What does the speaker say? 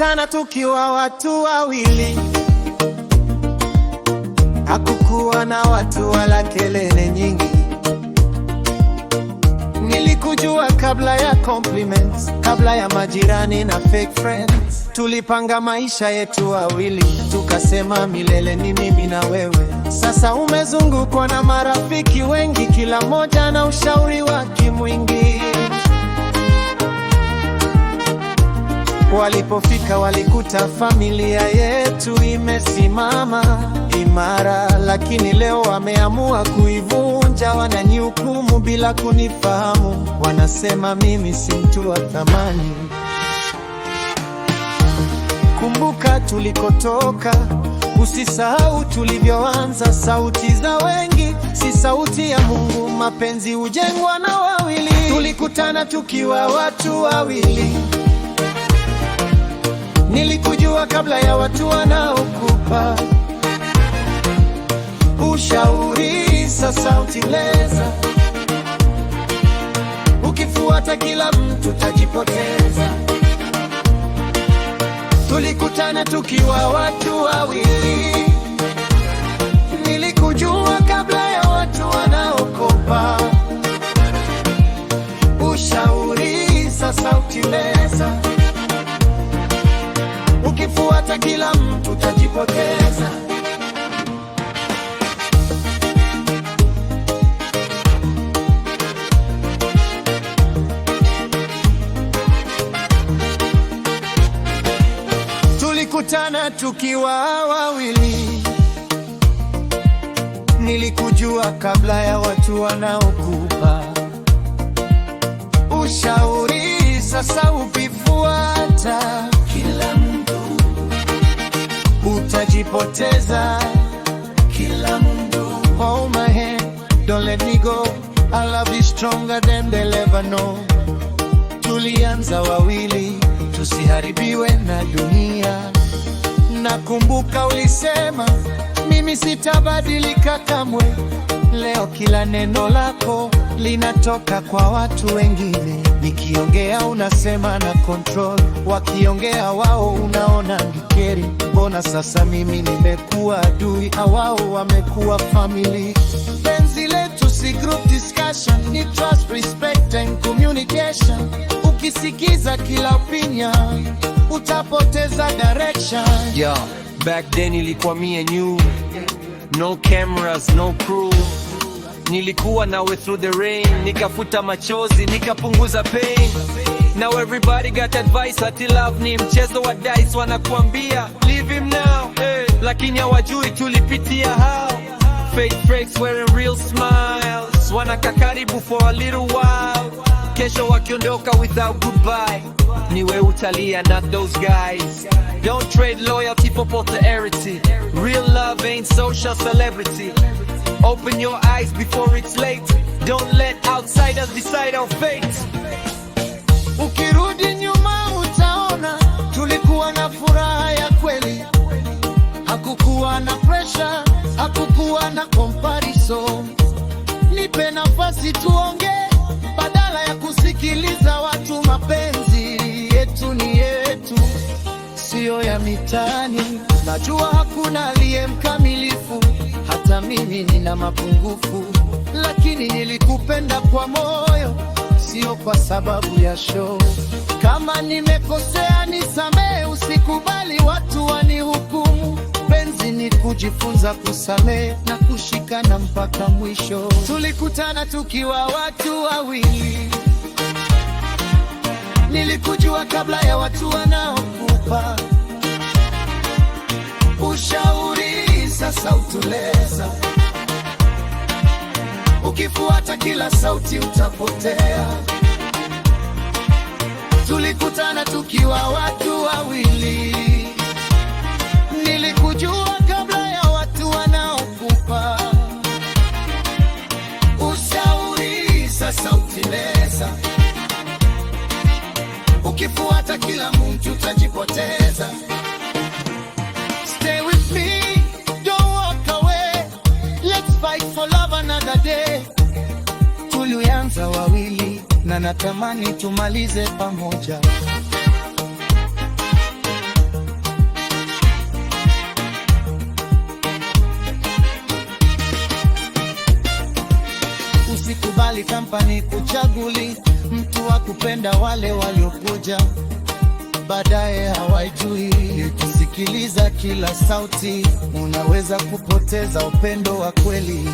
Tulikutana tukiwa watu wawili, hakukuwa na watu wala kelele nyingi. Nilikujua kabla ya compliments, kabla ya majirani na fake friends. Tulipanga maisha yetu wawili, tukasema milele ni mimi na wewe. Sasa umezungukwa na marafiki wengi, kila mmoja na ushauri wake mwingi. Walipofika walikuta familia yetu imesimama imara, lakini leo wameamua kuivunja. Wananihukumu bila kunifahamu, wanasema mimi si mtu wa thamani. Kumbuka tulikotoka, usisahau tulivyoanza. Sauti za wengi si sauti ya Mungu, mapenzi hujengwa na wawili. Tulikutana tukiwa watu wawili, nilikujua kabla ya watu wanaokupa ushauri. Sasa utileza, ukifuata kila mtu tajipoteza. Tulikutana tukiwa watu wawili, nilikujua kabla ya watu wanaokopa ushauri. Sasa utileza, ukifuata kila mtu tajipoteza. Tulikutana tukiwa wawili, nilikujua kabla ya watu wanaokupa ushauri. Sasa ukifuata kila mtu utajipoteza. Kila mtu, hold my hand, don't let me go. I love you stronger than they'll ever know. Tulianza wawili, tusiharibiwe na dunia. Nakumbuka ulisema mimi sitabadilika kamwe. Leo kila neno lako linatoka kwa watu wengine. Nikiongea unasema na control, wakiongea wao unaona ngikeri. Mbona sasa mimi nimekuwa adui, wao wamekuwa family? Penzi letu si group discussion, ni trust, respect and communication. Ukisikiza kila opinion utapoteza direction. Yo, back then ilikuwa me and you, no cameras, no crew. Nilikuwa nawe through the rain, nikafuta machozi, nikapunguza pain. Now everybody got advice, ati love ni mchezo wa dice. Wanakuambia leave him now, hey. Lakini hawajui tulipitia how. Fake breaks wearing real smiles. Wanaka karibu for a little while, kesho wakiondoka without goodbye. Niwe utalia, not those guys. Don't trade loyalty for popularity. Real love ain't social celebrity. Open your eyes before it's late. Don't let outsiders decide our fate. Ukirudi nyuma utaona tulikuwa na furaha ya kweli. Hakukuwa na pressure, hakukuwa na comparison. Nipe nafasi tuongee, badala ya kusikiliza watu. Mapenzi yetu ni yetu, sio ya mitaani. Najua hakuna aliye mkamilifu, hata mimi nina mapungufu. Lakini nilikupenda kwa moyo, sio kwa sababu ya show. Kama nimekosea nisamehe, usikubali watu wanihukumu. Penzi ni kujifunza kusamehe na kushikana mpaka mwisho. Tulikutana tukiwa watu wawili, nilikujua kabla ya watu wanaokupa ushauri. Sasa utuleza, ukifuata kila sauti utapotea. Tulikutana tukiwa watu wawili, nilikujua kabla ya watu wanaokupa ushauri. Sasa utileza, ukifuata kila mtu utajipoteza. Stay with me, don't walk away. Let's fight for love another day. Tulianza wawili na natamani tumalize pamoja. kupenda wale waliokuja baadaye hawajui. Kusikiliza kila sauti, unaweza kupoteza upendo wa kweli.